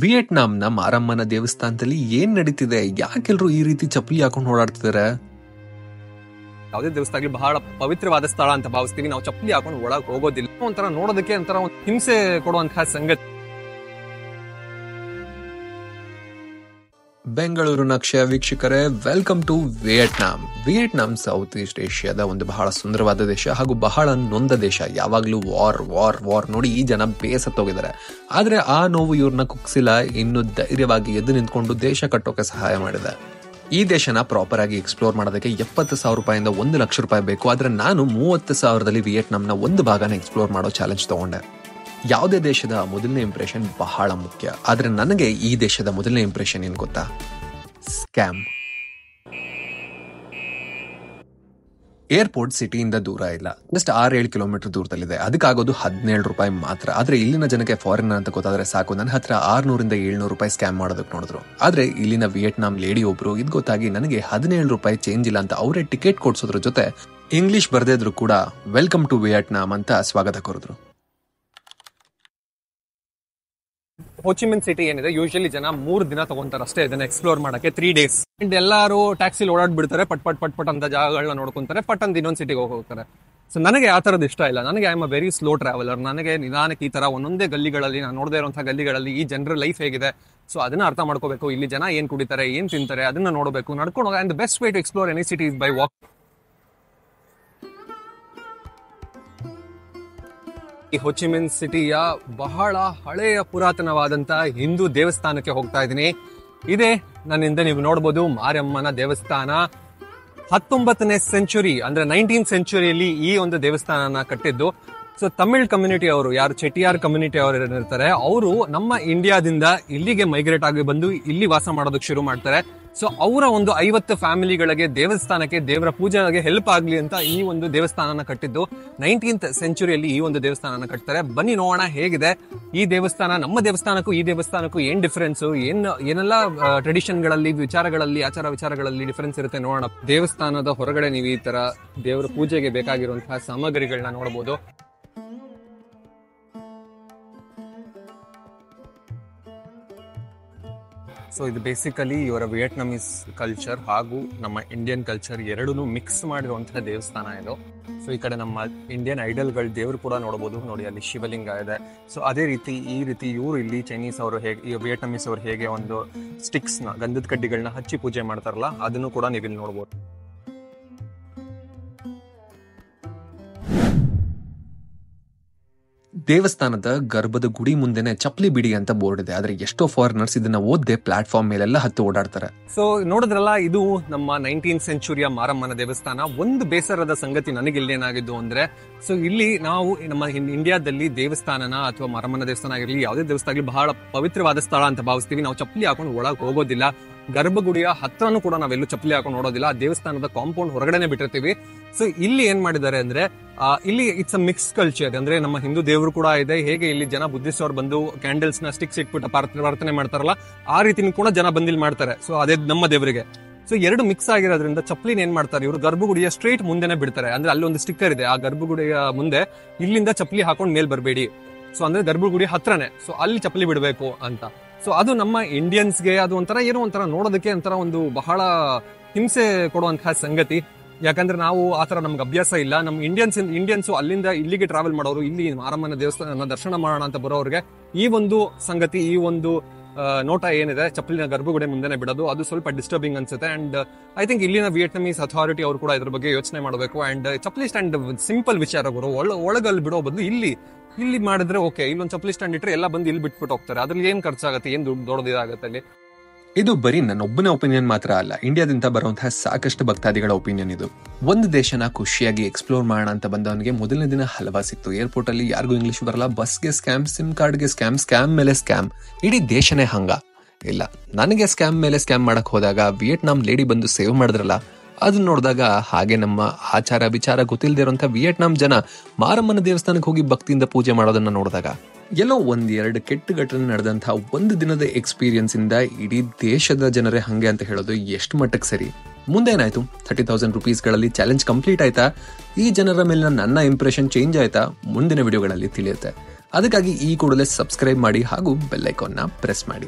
ವಿಯೆಟ್ನಾಂನ ಮಾರಮ್ಮನ ದೇವಸ್ಥಾನದಲ್ಲಿ ಏನ್ ನಡೀತಿದೆ? ಯಾಕೆಲ್ರು ಈ ರೀತಿ ಚಪ್ಪಲಿ ಹಾಕೊಂಡು ಓಡಾಡ್ತಿದ್ದಾರೆ? ಯಾವುದೇ ದೇವಸ್ಥಾನ ಬಹಳ ಪವಿತ್ರವಾದ ಸ್ಥಳ ಅಂತ ಭಾವಿಸ್ತೀವಿ. ನಾವು ಚಪ್ಪಲಿ ಹಾಕೊಂಡು ಒಳಗೆ ಹೋಗೋದಿಲ್ಲ. ಒಂಥರ ನೋಡೋದಕ್ಕೆ ಒಂಥರ ಹಿಂಸೆ ಕೊಡುವಂತಹ ಸಂಗತಿ. ಬೆಂಗಳೂರು ನಕ್ಷೆಯ ವೀಕ್ಷಕರೇ, welcome to Vietnam south east ಏಷ್ಯಾದ ಒಂದು ಬಹಳ ಸುಂದರವಾದ ದೇಶ ಹಾಗೂ ಬಹಳ ನೊಂದ ದೇಶ. ಯಾವಾಗ್ಲೂ ವಾರ್ ನೋಡಿ ಈ ಜನ ಬೇಸತ್ತೋಗಿದ್ದಾರೆ. ಆದ್ರೆ ಆ ನೋವು ಇವ್ರನ್ನ ಕುಗ್ಸಿಲ್ಲ, ಇನ್ನು ಧೈರ್ಯವಾಗಿ ಎದ್ದು ನಿಂತ್ಕೊಂಡು ದೇಶ ಕಟ್ಟೋಕೆ ಸಹಾಯ ಮಾಡಿದೆ. ಈ ದೇಶನ ಪ್ರಾಪರ್ ಆಗಿ ಎಕ್ಸ್ಪ್ಲೋರ್ ಮಾಡೋದಕ್ಕೆ 70,000 ರೂಪಾಯಿಂದ 1 ಲಕ್ಷ ರೂಪಾಯಿ ಬೇಕು. ಆದ್ರೆ ನಾನು 30,000ದಲ್ಲಿ ವಿಯೆಟ್ನಾಂನ ಒಂದು ಭಾಗನ ಎಕ್ಸ್ಪ್ಲೋರ್ ಮಾಡೋ ಚಾಲೆಂಜ್ ತಗೊಂಡೆ. ಯಾವುದೇ ದೇಶದ ಮೊದಲನೇ ಇಂಪ್ರೆಷನ್ ಬಹಳ ಮುಖ್ಯ. ಆದ್ರೆ ನನಗೆ ಈ ದೇಶದ ಮೊದಲನೇ ಇಂಪ್ರೆಷನ್ ಏನ್ ಗೊತ್ತಾ? ಸ್ಕ್ಯಾಮ್. ಏರ್ಪೋರ್ಟ್ ಸಿಟಿಯಿಂದ ದೂರ ಇಲ್ಲ, ಜಸ್ಟ್ 6-7 ಕಿಲೋಮೀಟರ್ ದೂರದಲ್ಲಿದೆ. ಅದಕ್ಕಾಗೋದು 17 ರೂಪಾಯಿ ಮಾತ್ರ. ಆದ್ರೆ ಇಲ್ಲಿನ ಜನಕ್ಕೆ ಫಾರಿನರ್ ಅಂತ ಗೊತ್ತಾದ್ರೆ ಸಾಕು, ನನ್ನ ಹತ್ರ 600 ಇಂದ 700 ರೂಪಾಯಿ ಸ್ಕ್ಯಾಮ್ ಮಾಡೋದಕ್ಕೆ ನೋಡಿದ್ರು. ಆದ್ರೆ ಇಲ್ಲಿನ ವಿಯೆಟ್ನಾಂ ಲೇಡಿ ಒಬ್ರು ಇದು ಗೊತ್ತಾಗಿ ನನಗೆ 17 ರೂಪಾಯಿ ಚೇಂಜ್ ಇಲ್ಲ ಅಂತ ಅವರೇ ಟಿಕೆಟ್ ಕೊಡ್ಸೋದ್ರ ಜೊತೆ ಇಂಗ್ಲಿಷ್ ಬರ್ದಿದ್ರು ಕೂಡ ವೆಲ್ಕಮ್ ಟು ವಿಯೆಟ್ನಾಂ ಅಂತ ಸ್ವಾಗತ ಕೋರಿದ್ರು. ಹೋಚಿಮಿನ್ ಸಿಟಿ ಏನಿದೆ, ಯೂಶಲಿ ಜನ 3 ದಿನ ತಗೊಂತಾರೆ ಅಷ್ಟೇ ಇದನ್ನ ಎಕ್ಸ್ಪ್ಲೋರ್ ಮಾಡಕ್ಕೆ. 3 days ಎಲ್ಲಾರು ಟ್ಯಾಕ್ಸಿಲಿ ಓಡಾಡ್ಬಿಡ್ತಾರೆ, ಪಟ್ ಅಂತ ಜಾಗಗಳನ್ನ ನೋಡ್ಕೊಂತಾರೆ, ಪಟ್ ಅಂತ ಇನ್ನೊಂದು ಸಿಟಿಗೆ ಹೋಗ್ತಾರೆ. ಸೊ ನನಗೆ ಆ ತರದ್ ಇಷ್ಟ ಇಲ್ಲ. ನನಗೆ I am a very slow traveller. ನನಗೆ ನಿಧಾನಕ್ಕೆ ಈ ತರ ಒಂದೊಂದೇ ಗಲ್ಲಿಗಳಲ್ಲಿ, ನಾನು ನೋಡದೇ ಇರುವಂತಹ ಗಲ್ಲಿಗಳಲ್ಲಿ ಈ ಜನರ ಲೈಫ್ ಹೇಗಿದೆ, ಸೊ ಅದನ್ನ ಅರ್ಥ ಮಾಡ್ಕೋಬೇಕು. ಇಲ್ಲಿ ಜನ ಏನ್ ಕುಡಿತಾರೆ, ಏನ್ ತಿಂತಾರೆ, ಅದನ್ನ ನೋಡಬೇಕು, ನಡ್ಕೊಂಡು ಹೋಗ. And the best way to explore any city is by walk. ಈ ಹೋಚಿಮಿನ್ ಸಿಟಿಯ ಬಹಳ ಹಳೆಯ ಪುರಾತನವಾದಂತಹ ಹಿಂದೂ ದೇವಸ್ಥಾನಕ್ಕೆ ಹೋಗ್ತಾ ಇದ್ದೀನಿ. ಇದೇ ನನ್ನಿಂದ ನೀವು ನೋಡ್ಬೋದು ಮಾರಮ್ಮನ ದೇವಸ್ಥಾನ. 19ನೇ ಸೆಂಚುರಿ ಅಂದ್ರೆ 19th ಸೆಂಚುರಿಯಲ್ಲಿ ಈ ಒಂದು ದೇವಸ್ಥಾನನ ಕಟ್ಟಿದ್ದು. ಸೊ ತಮಿಳ್ ಕಮ್ಯುನಿಟಿ ಅವರು, ಯಾರು ಚೆಟಿಯಾರ್ ಕಮ್ಯುನಿಟಿ ಅವರು ಇರ್ತಾರೆ, ಅವರು ನಮ್ಮ ಇಂಡಿಯಾದಿಂದ ಇಲ್ಲಿಗೆ ಮೈಗ್ರೇಟ್ ಆಗಿ ಬಂದು ಇಲ್ಲಿ ವಾಸ ಮಾಡೋದಕ್ಕೆ ಶುರು ಮಾಡ್ತಾರೆ. ಸೊ ಅವರ ಒಂದು 50 ಫ್ಯಾಮಿಲಿಗಳಿಗೆ ದೇವಸ್ಥಾನಕ್ಕೆ, ದೇವರ ಪೂಜೆಗೆ ಹೆಲ್ಪ್ ಆಗ್ಲಿ ಅಂತ ಈ ಒಂದು ದೇವಸ್ಥಾನನ ಕಟ್ಟಿದ್ದು. 19th ಸೆಂಚುರಿಯಲ್ಲಿ ಈ ಒಂದು ದೇವಸ್ಥಾನನ ಕಟ್ತಾರೆ. ಬನ್ನಿ ನೋಡೋಣ ಹೇಗಿದೆ ಈ ದೇವಸ್ಥಾನ. ನಮ್ಮ ದೇವಸ್ಥಾನಕ್ಕೂ ಈ ದೇವಸ್ಥಾನಕ್ಕೂ ಏನ್ ಡಿಫರೆನ್ಸ್, ಏನೆಲ್ಲ ಟ್ರೆಡಿಷನ್ಗಳಲ್ಲಿ, ಆಚಾರ ವಿಚಾರಗಳಲ್ಲಿ ಡಿಫರೆನ್ಸ್ ಇರುತ್ತೆ ನೋಡೋಣ. ದೇವಸ್ಥಾನದ ಹೊರಗಡೆ ನೀವು ಈ ತರ ದೇವರ ಪೂಜೆಗೆ ಬೇಕಾಗಿರುವಂತಹ ಸಾಮಗ್ರಿಗಳನ್ನ ನೋಡಬಹುದು. ಸೊ ಇದು ಬೇಸಿಕಲಿ ಇವರ ವಿಯೆಟ್ನಾಮೀಸ್ ಕಲ್ಚರ್ ಹಾಗೂ ನಮ್ಮ ಇಂಡಿಯನ್ ಕಲ್ಚರ್ ಎರಡೂ ಮಿಕ್ಸ್ ಮಾಡಿರುವಂತಹ ದೇವಸ್ಥಾನ ಇದು. ಸೊ ಈ ಕಡೆ ನಮ್ಮ ಇಂಡಿಯನ್ ಐಡಲ್ಗಳ ದೇವರು ಕೂಡ ನೋಡಬಹುದು. ನೋಡಿ ಅಲ್ಲಿ ಶಿವಲಿಂಗ ಇದೆ. ಸೊ ಅದೇ ರೀತಿ ಈ ರೀತಿ ಇವರು ಇಲ್ಲಿ ಚೈನೀಸ್ ಅವರು ಹೇಗೆ, ಈ ವಿಯೆಟ್ನಾಮೀಸ್ ಅವರು ಹೇಗೆ ಒಂದು ಸ್ಟಿಕ್ಸ್ ನ, ಗಂಧದ ಕಡ್ಡಿಗಳನ್ನ ಹಚ್ಚಿ ಪೂಜೆ ಮಾಡ್ತಾರಲ್ಲ, ಅದನ್ನು ಕೂಡ ನೀವು ಇಲ್ಲಿ ನೋಡಬಹುದು. ದೇವಸ್ಥಾನದ ಗರ್ಭದ ಗುಡಿ ಮುಂದೆನೆ ಚಪ್ಪಲಿ ಬಿಡಿ ಅಂತ ಬೋರ್ಡ್ ಇದೆ. ಆದ್ರೆ ಎಷ್ಟೋ ಫಾರಿನರ್ಸ್ ಇದನ್ನ ಓದ್ದೆ ಪ್ಲಾಟ್ಫಾರ್ಮ್ ಮೇಲೆಲ್ಲ ಹತ್ತು ಓಡಾಡ್ತಾರೆ. ಸೊ ನೋಡಿದ್ರಲ್ಲ, ಇದು ನಮ್ಮ 19th ಸೆಂಚುರಿಯ ಮಾರಮ್ಮನ ದೇವಸ್ಥಾನ. ಒಂದು ಬೇಸರದ ಸಂಗತಿ ನನಗೆ ಇಲ್ಲೇನಾಗಿದ್ದು ಅಂದ್ರೆ, ಸೊ ಇಲ್ಲಿ ನಾವು ನಮ್ಮ ಇಂಡಿಯಾದಲ್ಲಿ ದೇವಸ್ಥಾನನ ಅಥವಾ ಮಾರಮ್ಮನ ದೇವಸ್ಥಾನ ಆಗಿರ್ಲಿ, ಯಾವುದೇ ದೇವಸ್ಥಾನ ಆಗಲಿ ಬಹಳ ಪವಿತ್ರವಾದ ಸ್ಥಳ ಅಂತ ಭಾವಿಸ್ತೀವಿ. ನಾವು ಚಪ್ಪಲಿ ಹಾಕೊಂಡು ಒಳಗೆ ಹೋಗೋದಿಲ್ಲ. ಗರ್ಭಗುಡಿಯ ಹತ್ರನೂ ಕೂಡ ನಾವೆಲ್ಲೂ ಚಪ್ಪಲಿ ಹಾಕೊಂಡು ನೋಡೋದಿಲ್ಲ. ಆ ದೇವಸ್ಥಾನದ ಕಾಂಪೌಂಡ್ ಹೊರಗಡೆನೆ ಬಿಟ್ಟಿರ್ತೀವಿ. ಸೊ ಇಲ್ಲಿ ಏನ್ ಮಾಡಿದ್ದಾರೆ ಅಂದ್ರೆ, ಇಲ್ಲಿ ಇಟ್ಸ್ ಅ ಮಿಕ್ಸ್ ಕಲ್ಚರ್. ಅಂದ್ರೆ ನಮ್ಮ ಹಿಂದೂ ದೇವರು ಕೂಡ ಇದೆ. ಹೇಗೆ ಇಲ್ಲಿ ಜನ ಬುದ್ಧಿಸ್ಟ್ ಅವ್ರು ಬಂದು ಕ್ಯಾಂಡಲ್ಸ್ ನ ಸ್ಟಿಕ್ಸ್ ಇಟ್ಬಿಟ್ಟು ಪ್ರಾರ್ಥನೆ ಮಾಡ್ತಾರಲ್ಲ, ಆ ರೀತಿ ಕೂಡ ಜನ ಬಂದಿಲ್ಲಿ ಮಾಡ್ತಾರೆ. ಸೊ ಅದೇ ನಮ್ಮ ದೇವರಿಗೆ. ಸೊ ಎರಡು ಮಿಕ್ಸ್ ಆಗಿರೋದ್ರಿಂದ ಚಪ್ಪಲಿನ ಏನ್ ಮಾಡ್ತಾರೆ ಇವರು, ಗರ್ಭಗುಡಿಯ ಸ್ಟ್ರೇಟ್ ಮುಂದೆನೆ ಬಿಡ್ತಾರೆ. ಅಂದ್ರೆ ಅಲ್ಲಿ ಒಂದು ಸ್ಟಿಕ್ಕರ್ ಇದೆ, ಆ ಗರ್ಭಗುಡಿಯ ಮುಂದೆ ಇಲ್ಲಿಂದ ಚಪ್ಪಲಿ ಹಾಕೊಂಡು ಮೇಲ್ ಬರಬೇಡಿ. ಸೊ ಅಂದ್ರೆ ಗರ್ಭಗುಡಿ ಹತ್ರನೇ, ಸೊ ಅಲ್ಲಿ ಚಪ್ಪಲಿ ಬಿಡಬೇಕು ಅಂತ. ಸೊ ಅದು ನಮ್ಮ ಇಂಡಿಯನ್ಸ್ಗೆ ಅದು ಒಂಥರ ಏನೋ ಒಂಥರ ನೋಡೋದಕ್ಕೆ ಒಂಥರ ಒಂದು ಬಹಳ ಹಿಂಸೆ ಕೊಡುವಂತಹ ಸಂಗತಿ. ಯಾಕಂದ್ರೆ ನಾವು ಆತರ ನಮ್ಗೆ ಅಭ್ಯಾಸ ಇಲ್ಲ. ನಮ್ಮ ಇಂಡಿಯನ್ಸ್ ಅಲ್ಲಿಂದ ಇಲ್ಲಿಗೆ ಟ್ರಾವೆಲ್ ಮಾಡೋರು, ಇಲ್ಲಿ ಮಾರಮ್ಮನ ದೇವಸ್ಥಾನ ದರ್ಶನ ಮಾಡೋಣ ಅಂತ ಬರೋರಿಗೆ ಈ ಒಂದು ಸಂಗತಿ, ಈ ಒಂದು ನೋಟ ಏನಿದೆ, ಚಪ್ಪಲಿನ ಗರ್ಭಗುಡಿ ಮುಂದೆನೆ ಬಿಡೋದು, ಅದು ಸ್ವಲ್ಪ ಡಿಸ್ಟರ್ಬಿಂಗ್ ಅನ್ಸುತ್ತೆ. ಅಂಡ್ ಐ ಥಿಂಕ್ ಇಲ್ಲಿನ ವಿಯೆಟ್ನಾಮೀಸ್ ಅಥಾರಿಟಿ ಅವರು ಕೂಡ ಇದ್ರ ಬಗ್ಗೆ ಯೋಚನೆ ಮಾಡಬೇಕು. ಅಂಡ್ ಚಪ್ಪಲಿ ಸ್ಟ್ಯಾಂಡ್ ಸಿಂಪಲ್ ವಿಚಾರಗಳು, ಒಳಗಲ್ಲಿ ಬಿಡೋ ಬದಲು ಇಲ್ಲಿ ಮಾಡಿದ್ರೆ ಓಕೆ, ಇಲ್ಲೊಂದು ಚಪ್ಪಲಿ ಸ್ಟ್ಯಾಂಡ್ ಇಟ್ಟರೆ ಎಲ್ಲ ಬಂದು ಇಲ್ಲಿ ಬಿಟ್ಬಿಟ್ಟು ಹೋಗ್ತಾರೆ. ಅದ್ರಲ್ಲಿ ಏನ್ ಖರ್ಚಾಗುತ್ತೆ, ಏನ್ ದೊಡ್ಡದಿದಾಗುತ್ತೆ ಅಲ್ಲಿ. ಇದು ಬರೀ ನನ್ನ ಒಬ್ಬನ ಒಪಿನಿಯನ್ ಮಾತ್ರ ಅಲ್ಲ, ಇಂಡಿಯಾದಿಂದ ಬರುವಂತಹ ಸಾಕಷ್ಟು ಭಕ್ತಾದಿಗಳ ಒಪಿನಿಯನ್ ಇದು. ಒಂದು ದೇಶನ ಖುಷಿಯಾಗಿ ಎಕ್ಸ್ಪ್ಲೋರ್ ಮಾಡೋಣ ಅಂತ ಬಂದವನಿಗೆ ಮೊದಲನೇ ದಿನ ಹಲವಾ ಸಿಕ್ತು. ಏರ್ಪೋರ್ಟ್ ಅಲ್ಲಿ ಯಾರಿಗೂ ಇಂಗ್ಲಿಷ್ ಬರಲ್ಲ, ಬಸ್ಗೆ ಸ್ಕ್ಯಾಮ್, ಸಿಮ್ ಕಾರ್ಡ್ಗೆ ಸ್ಕ್ಯಾಮ್ ಮೇಲೆ ಸ್ಕ್ಯಾಮ್, ಇಡೀ ದೇಶನೇ ಹಂಗ. ಇಲ್ಲ, ನನಗೆ ಸ್ಕ್ಯಾಮ್ ಮೇಲೆ ಸ್ಕ್ಯಾಮ್ ಮಾಡಕ್ ಹೋದಾಗ ವಿಯೆಟ್ನಾಂ ಲೇಡಿ ಬಂದು ಸೇವ್ ಮಾಡಿದ್ರಲ್ಲ, ಅದನ್ನ ನೋಡಿದಾಗ, ಹಾಗೆ ನಮ್ಮ ಆಚಾರ ವಿಚಾರ ಗೊತ್ತಿಲ್ಲದಿರುವಂತಹ ವಿಯೆಟ್ನಾಂ ಜನ ಮಾರಮ್ಮನ ದೇವಸ್ಥಾನಕ್ಕೆ ಹೋಗಿ ಭಕ್ತಿಯಿಂದ ಪೂಜೆ ಮಾಡೋದನ್ನ ನೋಡಿದಾಗ, ಎಲ್ಲೋ 1-2 ಕೆಟ್ಟ ಘಟನೆ ನಡೆದಂತಹ ಒಂದು ದಿನದ ಎಕ್ಸ್ಪೀರಿಯನ್ಸ್ ಇಂದ ಇಡೀ ದೇಶದ ಜನರೇ ಹಂಗೆ ಅಂತ ಹೇಳೋದು ಎಷ್ಟು ಮಟ್ಟಕ್ಕೆ ಸರಿ? ಮುಂದೇನಾಯ್ತು? 30,000 ರೂಪೀಸ್ಗಳಲ್ಲಿ ಚಾಲೆಂಜ್ ಕಂಪ್ಲೀಟ್ ಆಯ್ತಾ? ಈ ಜನರ ಮೇಲಿನ ನನ್ನ ಇಂಪ್ರೆಷನ್ ಚೇಂಜ್ ಆಯ್ತಾ? ಮುಂದಿನ ವಿಡಿಯೋಗಳಲ್ಲಿ ತಿಳಿಯುತ್ತೆ. ಅದಕ್ಕಾಗಿ ಈ ಕೂಡಲೇ ಸಬ್ಸ್ಕ್ರೈಬ್ ಮಾಡಿ ಹಾಗೂ ಬೆಲ್ ಐಕಾನ್ನ ಪ್ರೆಸ್ ಮಾಡಿ.